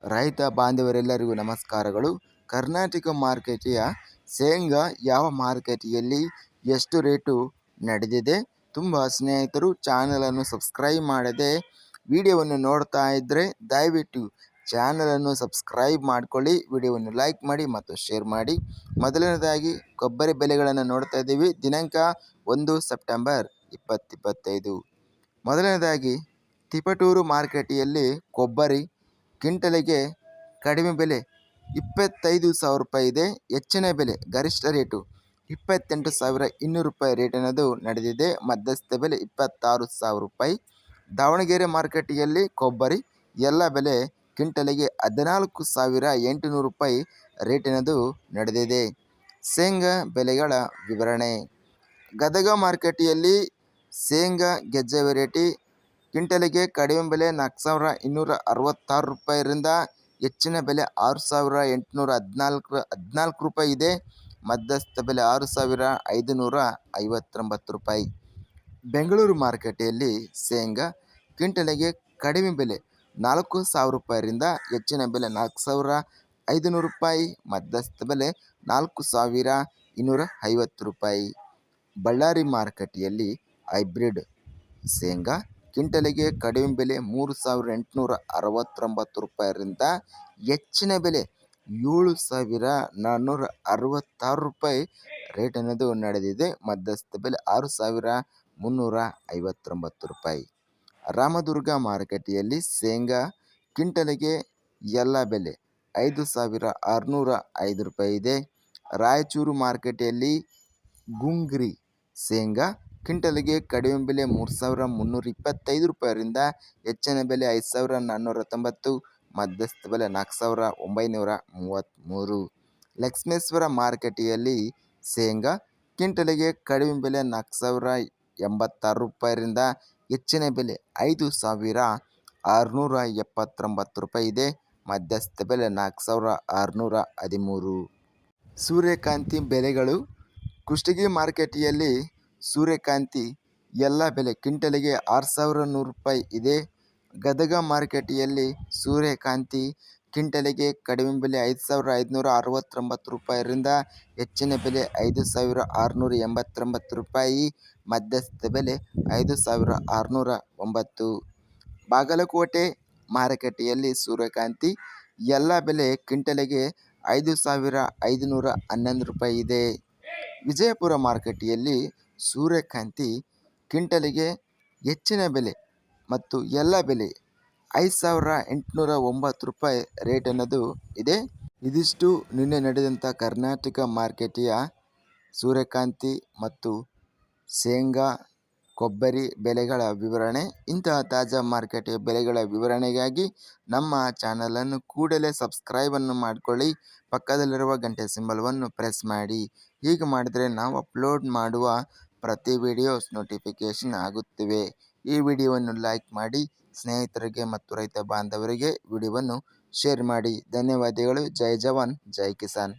ರೈತ ಬಾಂಧವರೆಲ್ಲರಿಗೂ ನಮಸ್ಕಾರಗಳು. ಕರ್ನಾಟಕ ಮಾರುಕಟ್ಟೆಯ ಶೇಂಗಾ ಯಾವ ಮಾರುಕಟ್ಟೆಯಲ್ಲಿ ಎಷ್ಟು ರೇಟು ನಡೆದಿದೆ? ತುಂಬ ಸ್ನೇಹಿತರು ಚಾನಲನ್ನು ಸಬ್ಸ್ಕ್ರೈಬ್ ಮಾಡದೆ ವಿಡಿಯೋವನ್ನು ನೋಡ್ತಾ ಇದ್ದರೆ ದಯವಿಟ್ಟು ಚಾನಲನ್ನು ಸಬ್ಸ್ಕ್ರೈಬ್ ಮಾಡ್ಕೊಳ್ಳಿ, ವಿಡಿಯೋವನ್ನು ಲೈಕ್ ಮಾಡಿ ಮತ್ತು ಶೇರ್ ಮಾಡಿ. ಮೊದಲನೇದಾಗಿ ಕೊಬ್ಬರಿ ಬೆಲೆಗಳನ್ನು ನೋಡ್ತಾ ಇದ್ದೀವಿ. ದಿನಾಂಕ 1 ಸೆಪ್ಟೆಂಬರ್ 2025. ಮೊದಲನೇದಾಗಿ ತಿಪಟೂರು ಮಾರುಕಟ್ಟೆಯಲ್ಲಿ ಕೊಬ್ಬರಿ ಕ್ವಿಂಟಲಿಗೆ ಕಡಿಮೆ ಬೆಲೆ 25,000 ರೂಪಾಯಿ ಇದೆ. ಹೆಚ್ಚಿನ ಬೆಲೆ ಗರಿಷ್ಠ ರೇಟು 28,200 ರೂಪಾಯಿ ರೇಟ್ ಅನ್ನೋದು ನಡೆದಿದೆ. ಮಧ್ಯಸ್ಥ ಬೆಲೆ 26,000 ರೂಪಾಯಿ. ದಾವಣಗೆರೆ ಮಾರುಕಟ್ಟೆಯಲ್ಲಿ ಕೊಬ್ಬರಿ ಎಲ್ಲ ಬೆಲೆ ಕ್ವಿಂಟಲಿಗೆ 14,800 ರೂಪಾಯಿ ರೇಟ್ ಅನ್ನೋದು ನಡೆದಿದೆ. ಶೇಂಗಾ ಬೆಲೆಗಳ ವಿವರಣೆ. ಗದಗ ಮಾರುಕಟ್ಟೆಯಲ್ಲಿ ಶೇಂಗಾ ಗೆಜ್ಜೆ ವೆರೈಟಿ ಕ್ವಿಂಟಲಿಗೆ ಕಡಿಮೆ ಬೆಲೆ 4,266 ರೂಪಾಯಿರಿಂದ ಹೆಚ್ಚಿನ ಬೆಲೆ 6,814 ರೂಪಾಯಿ ಇದೆ. ಮಧ್ಯಸ್ಥ ಬೆಲೆ 6,559 ರೂಪಾಯಿ. ಬೆಂಗಳೂರು ಮಾರುಕಟ್ಟೆಯಲ್ಲಿ ಶೇಂಗಾ ಕ್ವಿಂಟಲಿಗೆ ಕಡಿಮೆ ಬೆಲೆ 4,000 ರೂಪಾಯಿರಿಂದ ಹೆಚ್ಚಿನ ಬೆಲೆ 4,500 ರೂಪಾಯಿ. ಮಧ್ಯಸ್ಥ ಬೆಲೆ 4,250 ರೂಪಾಯಿ. ಬಳ್ಳಾರಿ ಮಾರುಕಟ್ಟೆಯಲ್ಲಿ ಹೈಬ್ರಿಡ್ ಶೇಂಗಾ ಕ್ವಿಂಟಲಿಗೆ ಕಡಿಮೆ ಬೆಲೆ 3,869 ರೂಪಾಯಿರಿಂದ ಹೆಚ್ಚಿನ ಬೆಲೆ 7,466 ರೂಪಾಯಿ ರೇಟ್ ಅನ್ನೋದು ನಡೆದಿದೆ. ಮಧ್ಯಸ್ಥ ಬೆಲೆ 6,359 ರೂಪಾಯಿ. ರಾಮದುರ್ಗ ಮಾರುಕಟ್ಟೆಯಲ್ಲಿ ಶೇಂಗಾ ಕ್ವಿಂಟಲಿಗೆ ಎಲ್ಲ ಬೆಲೆ 5,605 ರೂಪಾಯಿ ಇದೆ. ರಾಯಚೂರು ಮಾರುಕಟ್ಟೆಯಲ್ಲಿ ಗುಂಗ್ರಿ ಶೇಂಗಾ ಕ್ವಿಂಟಲಿಗೆ ಕಡಿಮೆ ಬೆಲೆ 3,325 ರೂಪಾಯಿರಿಂದ ಹೆಚ್ಚಿನ ಬೆಲೆ 5,490. ಮಧ್ಯಸ್ಥ ಬೆಲೆ 4,933. ಲಕ್ಷ್ಮೇಶ್ವರ ಮಾರುಕಟ್ಟೆಯಲ್ಲಿ ಶೇಂಗಾ ಕ್ವಿಂಟಲಿಗೆ ಕಡಿಮೆ ಬೆಲೆ 4,086 ರೂಪಾಯಿರಿಂದ ಹೆಚ್ಚಿನ ಬೆಲೆ 5,679 ರೂಪಾಯಿ ಇದೆ. ಮಧ್ಯಸ್ಥ ಬೆಲೆ 4,613. ಸೂರ್ಯಕಾಂತಿ ಬೆಲೆಗಳು. ಕುಷ್ಟಗಿ ಮಾರುಕಟ್ಟೆಯಲ್ಲಿ ಸೂರ್ಯಕಾಂತಿ ಎಲ್ಲ ಬೆಲೆ ಕ್ವಿಂಟಲಿಗೆ 6,100 ರೂಪಾಯಿ ಇದೆ. ಗದಗ ಮಾರುಕಟ್ಟೆಯಲ್ಲಿ ಸೂರ್ಯಕಾಂತಿ ಕ್ವಿಂಟಲಿಗೆ ಕಡಿಮೆ ಬೆಲೆ 5,569 ರೂಪಾಯಿರಿಂದ ಹೆಚ್ಚಿನ ಬೆಲೆ 5,689 ರೂಪಾಯಿ. ಮಧ್ಯಸ್ಥ ಬೆಲೆ 5,609. ಬಾಗಲಕೋಟೆ ಮಾರುಕಟ್ಟೆಯಲ್ಲಿ ಸೂರ್ಯಕಾಂತಿ ಎಲ್ಲ ಬೆಲೆ ಕ್ವಿಂಟಲಿಗೆ 5,511 ರೂಪಾಯಿ ಇದೆ. ವಿಜಯಪುರ ಮಾರುಕಟ್ಟೆಯಲ್ಲಿ ಸೂರ್ಯಕಾಂತಿ ಕ್ವಿಂಟಲಿಗೆ ಹೆಚ್ಚಿನ ಬೆಲೆ ಮತ್ತು ಎಲ್ಲ ಬೆಲೆ 5,809 ರೂಪಾಯಿ ರೇಟ್ ಅನ್ನೋದು ಇದೆ. ಇದಿಷ್ಟು ನಿನ್ನೆ ನಡೆದಂಥ ಕರ್ನಾಟಕ ಮಾರುಕಟ್ಟೆಯ ಸೂರ್ಯಕಾಂತಿ ಮತ್ತು ಶೇಂಗಾ ಕೊಬ್ಬರಿ ಬೆಲೆಗಳ ವಿವರಣೆ. ಇಂತಹ ತಾಜಾ ಮಾರುಕಟ್ಟೆಯ ಬೆಲೆಗಳ ವಿವರಣೆಗಾಗಿ ನಮ್ಮ ಚಾನಲನ್ನು ಕೂಡಲೇ ಸಬ್ಸ್ಕ್ರೈಬನ್ನು ಮಾಡಿಕೊಳ್ಳಿ. ಪಕ್ಕದಲ್ಲಿರುವ ಗಂಟೆ ಸಿಂಬಲ್ವನ್ನು ಪ್ರೆಸ್ ಮಾಡಿ. ಹೀಗೆ ಮಾಡಿದರೆ ನಾವು ಅಪ್ಲೋಡ್ ಮಾಡುವ ಪ್ರತಿ ವಿಡಿಯೋಸ್ ನೋಟಿಫಿಕೇಷನ್ ಆಗುತ್ತಿವೆ. ಈ ವಿಡಿಯೋವನ್ನು ಲೈಕ್ ಮಾಡಿ, ಸ್ನೇಹಿತರಿಗೆ ಮತ್ತು ರೈತ ಬಾಂಧವರಿಗೆ ವಿಡಿಯೋವನ್ನು ಶೇರ್ ಮಾಡಿ. ಧನ್ಯವಾದಗಳು. ಜೈ ಜವಾನ್ ಜೈ ಕಿಸಾನ್.